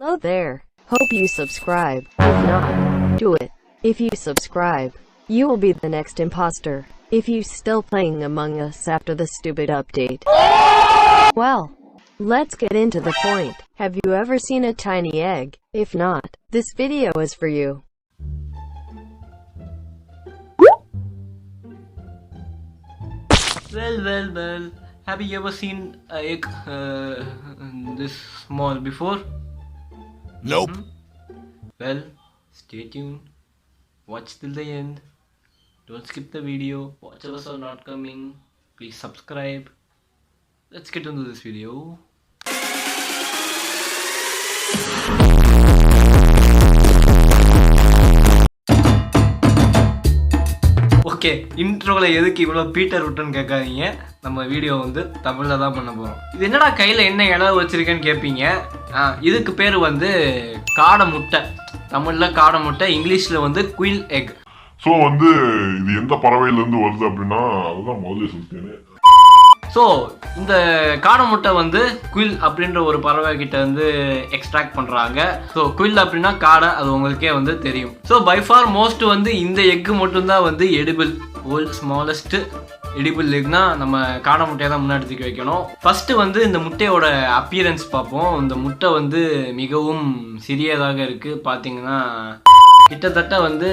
Hello there. Hope you subscribe. If not, do it. If you subscribe, you will be the next imposter. If you still playing Among Us after the stupid update. Well, let's get into the point. Have you ever seen a tiny egg? If not, this video is for you. Well. Have you ever seen an egg this small before? Nope. Well, stay tuned. Watch till the end. Don't skip the video. Watch us or not coming. Please subscribe. Let's get into this video. Okay, இன்ட்ரோவில் எதுக்கு இவ்வளோ Peter விட்டுன்னு கேட்காதீங்க. நம்ம video வந்து தமிழில் தான் பண்ண போகிறோம். இது என்னடா கையில் என்ன இடம் வச்சுருக்கேன்னு கேட்பீங்க. இதுக்கு பேர் வந்து காடை முட்டை. தமிழில் காடை முட்டை, இங்கிலீஷில் வந்து குயில் எக். ஸோ வந்து இது எந்த பறவையிலேருந்து வருது அப்படின்னா அதுதான் முதல்ல சொல்லிட்டேன். ஸோ இந்த காடை முட்டை வந்து குயில் அப்படின்ற ஒரு பறவை கிட்ட வந்து எக்ஸ்ட்ராக்ட் பண்ணுறாங்க. ஸோ குயில் அப்படின்னா காடை, அது உங்களுக்கே வந்து தெரியும். ஸோ பை ஃபார் மோஸ்ட் வந்து இந்த எக்கு மட்டும்தான் வந்து எடிபிள். வேர்ல்ட் ஸ்மாலஸ்ட் எடிபிள் எக்னா நம்ம காடை முட்டையை தான் முன்னாடி தூக்கி வைக்கணும். ஃபர்ஸ்ட் வந்து இந்த முட்டையோட அப்பியரன்ஸ் பார்ப்போம். இந்த முட்டை வந்து மிகவும் சிறியதாக இருக்கு. பார்த்தீங்கன்னா கிட்டத்தட்ட வந்து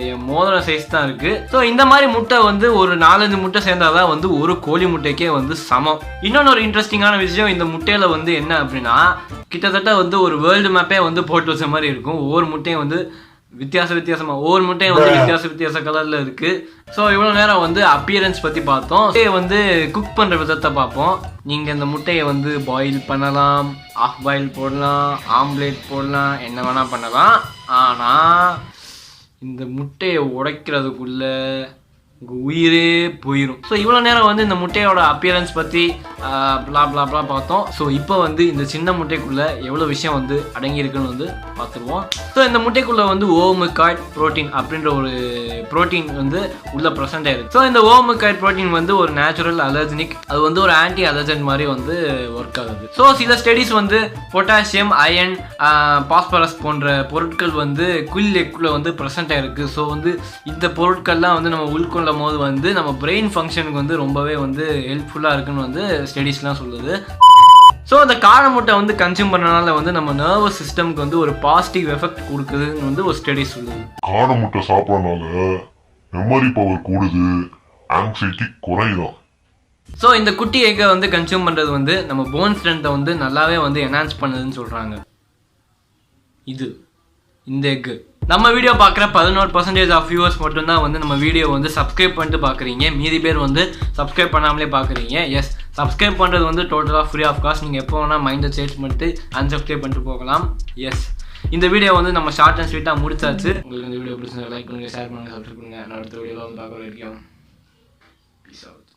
என் மோதிர சைஸ் தான் இருக்கு. ஸோ இந்த மாதிரி முட்டை வந்து ஒரு 4-5 முட்டை சேர்ந்தாதான் வந்து ஒரு கோழி முட்டைக்கே வந்து சமம். இன்னொன்று ஒரு இன்ட்ரெஸ்டிங்கான விஷயம், இந்த முட்டையில வந்து என்ன அப்படின்னா கிட்டத்தட்ட வந்து ஒரு வேர்ல்டு மேப்பே வந்து போட்டு வச்ச மாதிரி இருக்கும். ஒவ்வொரு முட்டையும் வந்து வித்தியாசமா ஒவ்வொரு முட்டையும் வந்து வித்தியாச கலர்ல இருக்கு. ஸோ இவ்வளோ நேரம் வந்து அப்பியரன்ஸ் பத்தி பார்த்தோம். வந்து குக் பண்ற விதத்தை பார்ப்போம். நீங்க இந்த முட்டையை வந்து பாயில் பண்ணலாம், ஆஃப் பாயில் போடலாம், ஆம்லேட் போடலாம், என்ன வேணா பண்ணலாம். ஆனா இந்த முட்டையை உடைக்கிறதுக்குள்ள உயிரே போயிடும். ஸோ இவ்வளோ நேரம் வந்து இந்த முட்டையோட அப்பியரன்ஸ் பற்றி பிளா பார்த்தோம். ஸோ இப்போ வந்து இந்த சின்ன முட்டைக்குள்ளே எவ்வளோ விஷயம் வந்து அடங்கியிருக்குன்னு வந்து பார்த்துருவோம். ஸோ இந்த முட்டைக்குள்ளே வந்து ஓவமுக்காய்ட் ப்ரோட்டீன் அப்படின்ற ஒரு ப்ரோட்டீன் வந்து உள்ள ப்ரெசென்ட் ஆயிருக்கு. ஸோ இந்த ஓவமுக்காய்ட் ப்ரோட்டீன் வந்து ஒரு நேச்சுரல் அலர்ஜினிக், அது வந்து ஒரு ஆன்டி அலர்ஜன் மாதிரி வந்து ஒர்க் ஆகுது. ஸோ சில ஸ்டடீஸ் வந்து பொட்டாசியம், அயன், பாஸ்பரஸ் போன்ற பொருட்கள் வந்து குயில் எக்குள்ள வந்து ப்ரெசென்ட் ஆயிருக்கு. ஸோ வந்து இந்த பொருட்கள்லாம் வந்து நம்ம உள்கொள்ள போது வந்து நம்ம பிரெயின் ஃபங்க்ஷனுக்கு வந்து ரொம்பவே வந்து ஹெல்ப்ஃபுல்லாக இருக்குன்னு வந்து ஸ்டடீஸ்லாம் சொல்லுது. ஸோ அந்த காடை முட்டை வந்து கன்சியூம் பண்ணனால வந்து நம்ம நர்வஸ் சிஸ்டம்க்கு வந்து ஒரு பாசிட்டிவ் எஃபெக்ட் கொடுக்குதுன்னு வந்து ஒரு ஸ்டடீஸ் சொல்லுது. காடை முட்டை சாப்பிடறதுனால மெமரி பவர் கூடுது, ஆங்ஸைட்டி குறையும். ஸோ இந்த குட்டி எக்கை வந்து கன்சியூம் பண்ணுறது வந்து நம்ம போன் ஸ்ட்ரென்த்தை வந்து நல்லாவே வந்து என்ஹான்ஸ் பண்ணுதுன்னு சொல்கிறாங்க. இந்த எக்கு நம்ம வீடியோ பார்க்குற 11% ஆஃப் வியூவர்ஸ் மட்டும்தான் வந்து நம்ம வீடியோ வந்து சப்ஸ்கிரைப் பண்ணிட்டு பார்க்குறீங்க. மீதி பேர் வந்து சப்ஸ்கிரைப் பண்ணாமலே பார்க்குறீங்க. எஸ், சப்ஸ்கிரைப் பண்ணுறது வந்து டோட்டலாக ஃப்ரீ ஆஃப் காஸ்ட். நீங்கள் எப்போ வேணால் மைண்டை சேஞ்ச் பண்ணிட்டு அன்சப்ஸ்கிரைப் பண்ணிட்டு போகலாம். எஸ், இந்த வீடியோ வந்து நம்ம ஷார்ட் அண்ட் ஸ்வீட்டாக முடிச்சாச்சு. உங்களுக்கு இந்த வீடியோ பிடிச்சா லைக் பண்ணுங்கள், ஷேர் பண்ணுங்கள், சப்ஸ்கிரைப் பண்ணுங்கள். நான் அடுத்த வீடியோவில் வந்து பார்க்குற வரைக்கும் பீஸ் அவுட்.